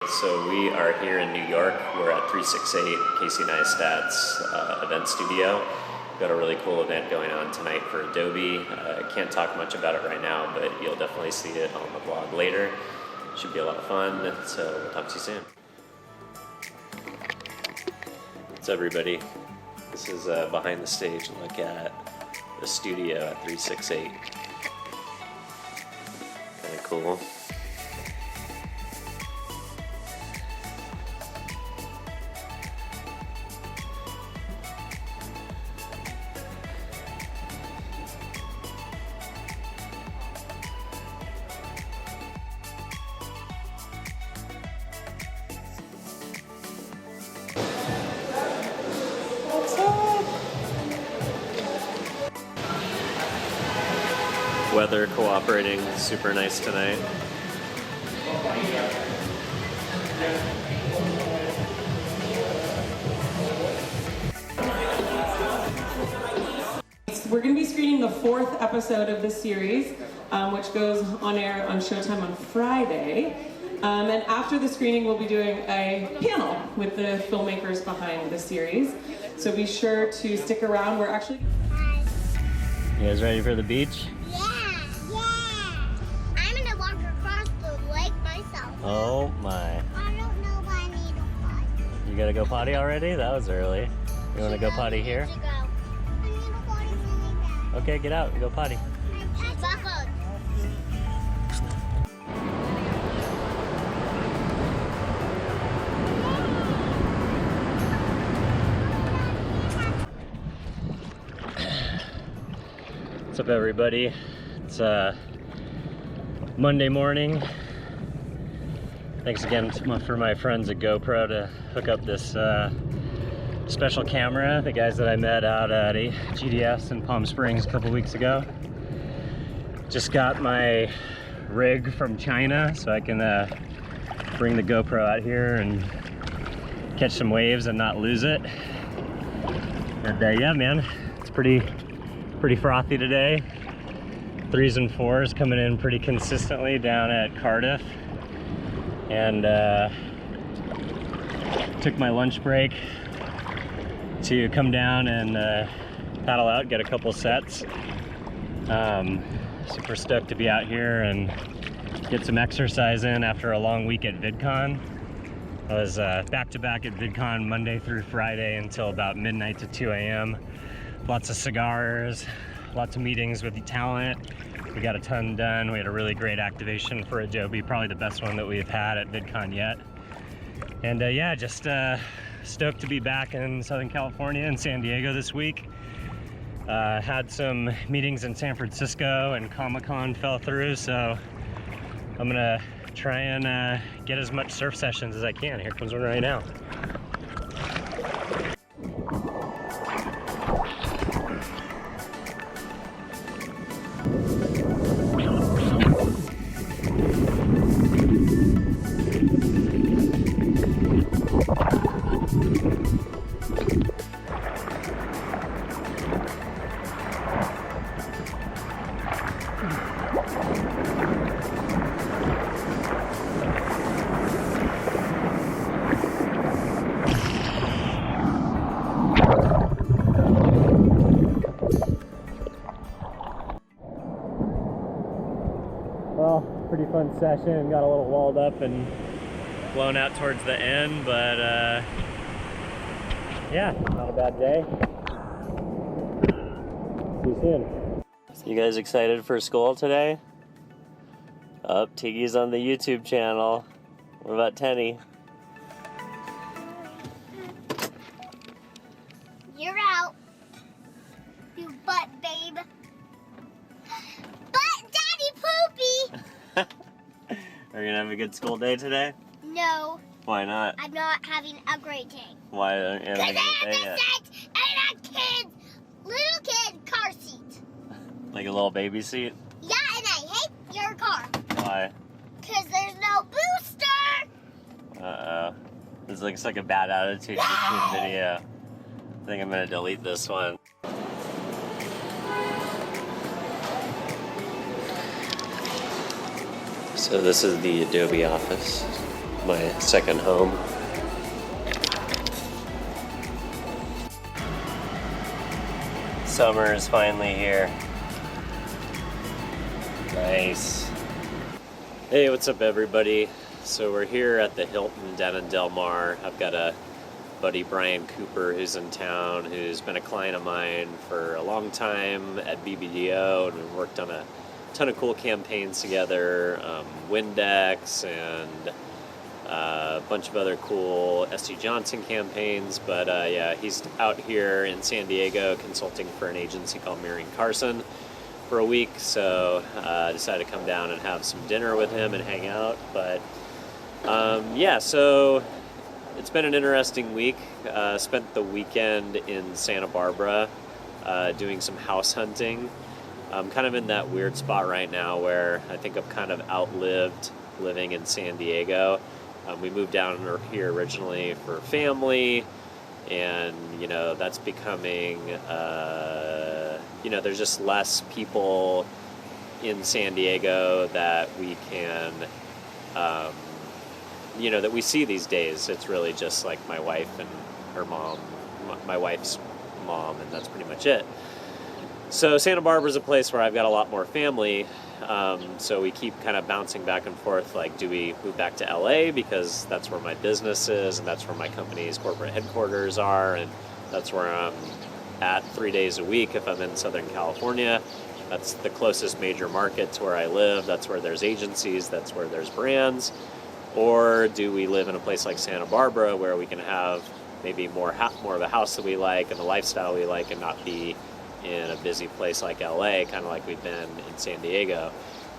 So we are here in New York. We're at 368 Casey Neistat's event studio. We've got a really cool event going on tonight for Adobe. Can't talk much about it right now, but you'll definitely see it on the vlog later. Should be a lot of fun, so we'll talk to you soon. What's up, everybody? This is behind the stage look at the studio at 368. Kind of cool. Weather cooperating, super nice tonight. We're going to be screening the 4th episode of this series, which goes on air on Showtime on Friday. And after the screening, we'll be doing a panel with the filmmakers behind the series. So be sure to stick around. We're actually... You guys ready for the beach? Oh my. I don't know why I need a potty. You gotta go potty already? That was early. You wanna go potty here? I need a potty really bad. Okay, get out and go potty. She's buckled. What's up, everybody? It's Monday morning. Thanks again for my friends at GoPro to hook up this special camera. The guys that I met out at GDS in Palm Springs a couple weeks ago. Just got my rig from China, so I can bring the GoPro out here and catch some waves and not lose it. And yeah, man, it's pretty frothy today. 3s and 4s coming in pretty consistently down at Cardiff. And took my lunch break to come down and paddle out, get a couple sets. Super stoked to be out here and get some exercise in after a long week at Vidcon. I was back-to-back at Vidcon Monday through Friday until about midnight to 2 a.m. Lots of cigars, lots of meetings with the talent. We got a ton done. We had a really great activation for Adobe, probably the best one that we've had at Vidcon yet. And yeah, just stoked to be back in Southern California and San Diego this week. Had some meetings in San Francisco and Comic-Con fell through, so I'm gonna try and get as much surf sessions as I can. Here comes one right now. Well, pretty fun session. Got a little walled up and blown out towards the end, but yeah, not a bad day. See you soon. You guys excited for school today? Tiggy's on the YouTube channel. What about Tenny? You're out. You butt, babe. Butt, daddy, poopy. Are you gonna have a good school day today? No. Why not? I'm not having a great day. Why aren't you having a good day yet? And a little kid car seat. Like a little baby seat? Yeah, and I hate your car. Why? Because there's no booster. Uh-oh. This looks like a bad attitude YouTube video. I think I'm gonna delete this one. So this is the Adobe office. my second home. Summer is finally here. Nice. Hey, what's up everybody? So we're here at the Hilton down in Del Mar. I've got a buddy, Brian Cooper, who's in town, who's been a client of mine for a long time at BBDO, and we've worked on a ton of cool campaigns together, Windex and a bunch of other cool SC Johnson campaigns. But yeah, he's out here in San Diego consulting for an agency called Mirage Carson for a week, so I decided to come down and have some dinner with him and hang out. But yeah, so it's been an interesting week. Spent the weekend in Santa Barbara doing some house hunting. I'm kind of in that weird spot right now where I think I've kind of outlived living in San Diego. We moved down here originally for family, and you know, that's becoming you know, there's just less people in San Diego that we can you know, that we see these days. It's really just like my wife and her mom, my wife's mom, and that's pretty much it. So Santa Barbara is a place where I've got a lot more family, so we keep kind of bouncing back and forth, like, do we move back to LA because that's where my business is and that's where my company's corporate headquarters are, and that's where I'm at 3 days a week if I'm in Southern California. That's the closest major market to where I live. That's where there's agencies, that's where there's brands. Or do we live in a place like Santa Barbara where we can have maybe more of a house that we like and the lifestyle we like, and not be in a busy place like LA, kind of like we've been in San Diego.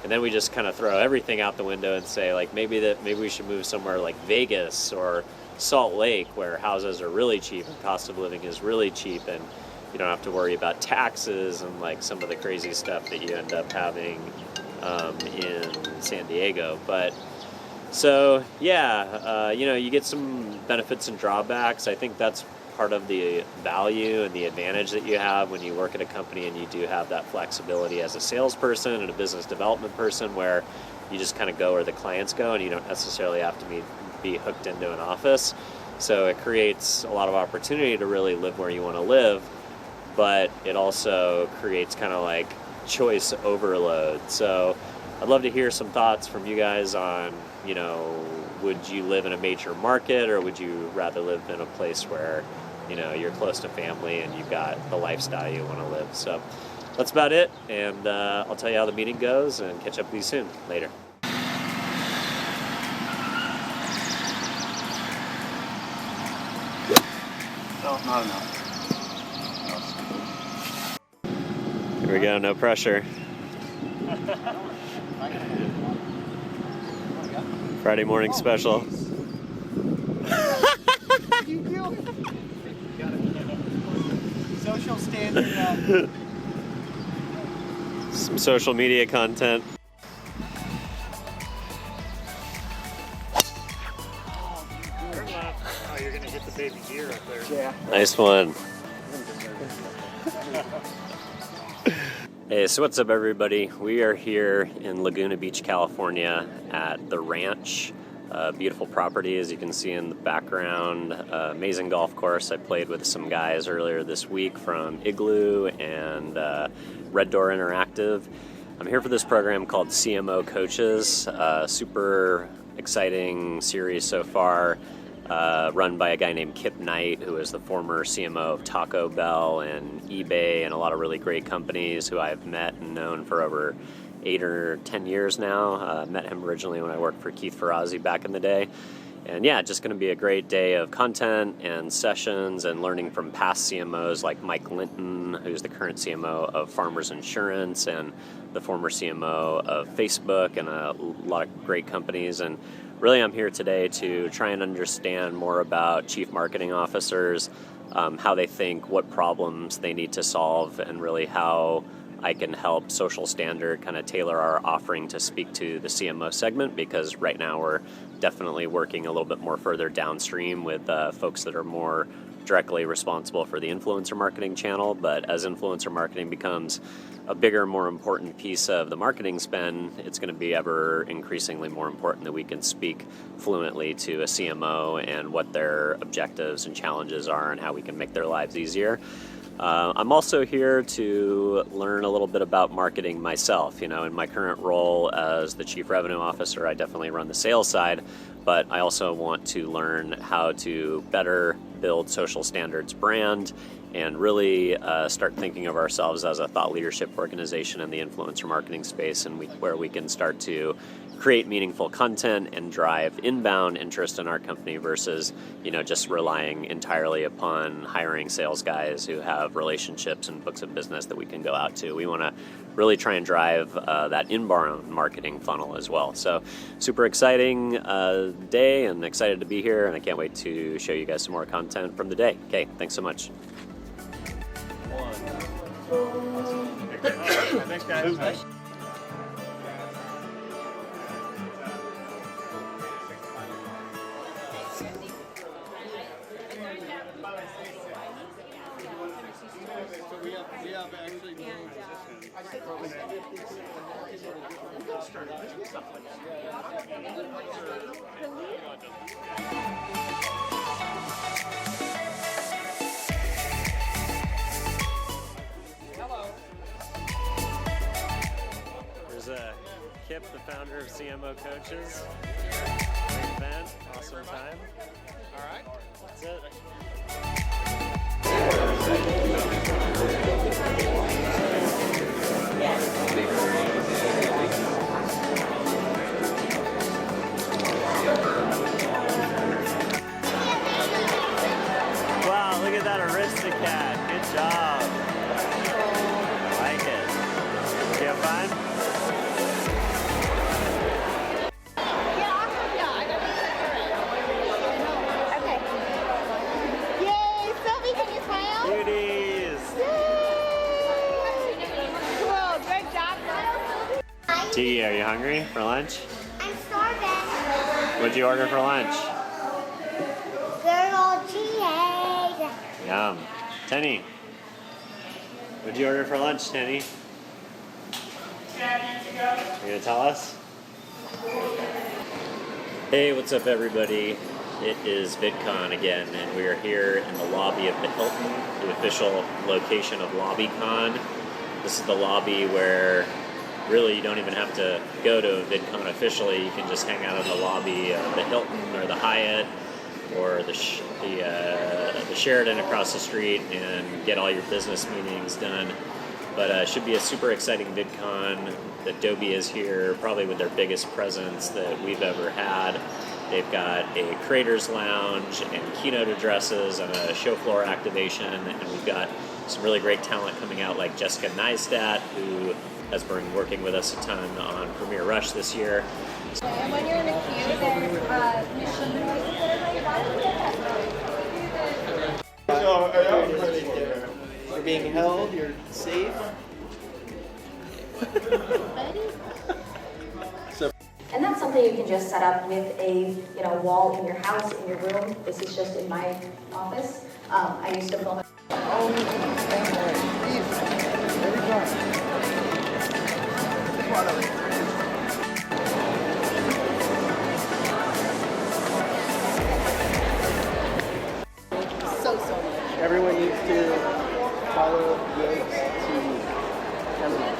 And then we just kind of throw everything out the window and say, like, maybe we should move somewhere like Vegas or Salt Lake, where houses are really cheap and cost of living is really cheap, and you don't have to worry about taxes and like some of the crazy stuff that you end up having in San Diego. But so yeah, you know, you get some benefits and drawbacks. I think that's part of the value and the advantage that you have when you work at a company and you do have that flexibility as a salesperson and a business development person, where you just kind of go where the clients go and you don't necessarily have to be hooked into an office. So it creates a lot of opportunity to really live where you want to live, but it also creates kind of like choice overload. So I'd love to hear some thoughts from you guys on, you know, would you live in a major market, or would you rather live in a place where, you know, you're close to family and you've got the lifestyle you want to live? So that's about it, and I'll tell you how the meeting goes and catch up with you soon. Later. No, not enough. Here we go, no pressure. Friday morning special. Social standard. Some social media content. Oh, you're gonna hit the baby deer up there. Yeah. Nice one. Hey, so what's up everybody? We are here in Laguna Beach, California at the Ranch. Beautiful property, as you can see in the background. Amazing golf course. I played with some guys earlier this week from Igloo and Red Door Interactive. I'm here for this program called CMO Coaches. Super exciting series so far. Run by a guy named Kip Knight, who is the former CMO of Taco Bell and eBay and a lot of really great companies, who I've met and known for over 8 or 10 years now. Met him originally when I worked for Keith Ferrazzi back in the day. And yeah, just going to be a great day of content and sessions and learning from past CMOs like Mike Linton, who's the current CMO of Farmers Insurance and the former CMO of Facebook and a lot of great companies. And really, I'm here today to try and understand more about chief marketing officers, how they think, what problems they need to solve, and really how I can help Social Standard kind of tailor our offering to speak to the CMO segment, because right now we're definitely working a little bit more further downstream with folks that are more directly responsible for the influencer marketing channel. But as influencer marketing becomes a bigger, more important piece of the marketing spend, it's going to be ever increasingly more important that we can speak fluently to a CMO and what their objectives and challenges are and how we can make their lives easier. I'm also here to learn a little bit about marketing myself. You know, in my current role as the Chief Revenue Officer, I definitely run the sales side, but I also want to learn how to better build Social Standards brand and really start thinking of ourselves as a thought leadership organization in the influencer marketing space, and where we can start to create meaningful content and drive inbound interest in our company versus, you know, just relying entirely upon hiring sales guys who have relationships and books of business that we can go out to. We want to really try and drive that inbound marketing funnel as well. So super exciting day, and excited to be here, and I can't wait to show you guys some more content from the day. Okay, thanks so much. Thanks, guys. There's Kip, the founder of CMO Coaches. Great event, awesome time. All right, that's it. Wow, look at that Aristocat. Good job. I like it. Did you have fun? T, are you hungry for lunch? I'm starving. What'd you order for lunch? Good old cheese. Yum. Tenny, what'd you order for lunch, Tenny? You gonna tell us? Hey, what's up, everybody? It is Vidcon again, and we are here in the lobby of the Hilton, the official location of LobbyCon. This is the lobby where really you don't even have to go to a Vidcon officially. You can just hang out in the lobby of the Hilton or the Hyatt or the Sheraton across the street and get all your business meetings done. But it should be a super exciting Vidcon. Adobe is here, probably with their biggest presence that we've ever had. They've got a creators lounge and keynote addresses and a show floor activation, and we've got some really great talent coming out like Jessica Neistatt, who has been working with us a ton on Premiere Rush this year. And when you're in a queue, there's machine noises that are like, You're being held, you're safe. and that's something you can just set up with a wall in your house, in your room. This is just in my office. I used to film it. Everyone needs to follow Yates to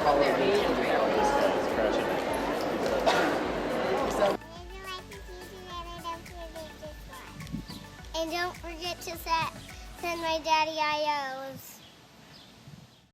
follow And don't forget to send my daddy IOs.